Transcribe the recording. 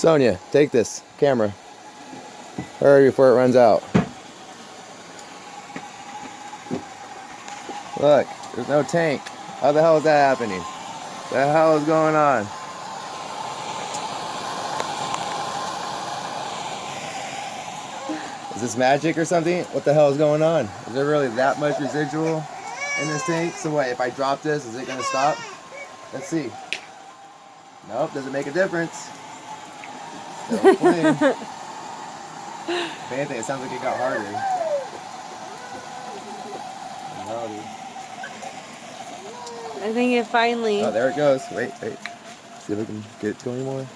Sonia, take this camera. Hurry before it runs out. Look, there's no tank. How the hell is that happening? What the hell is going on? Is this magic or something? What the hell is going on? Is there really that much residual in this tank? So what, if I drop this, is it gonna stop? Let's see. Nope, doesn't make a difference. Still playing. If anything, it sounds like it got harder. I think it finally... Oh, there it goes. Wait. See if I can get it to go anymore.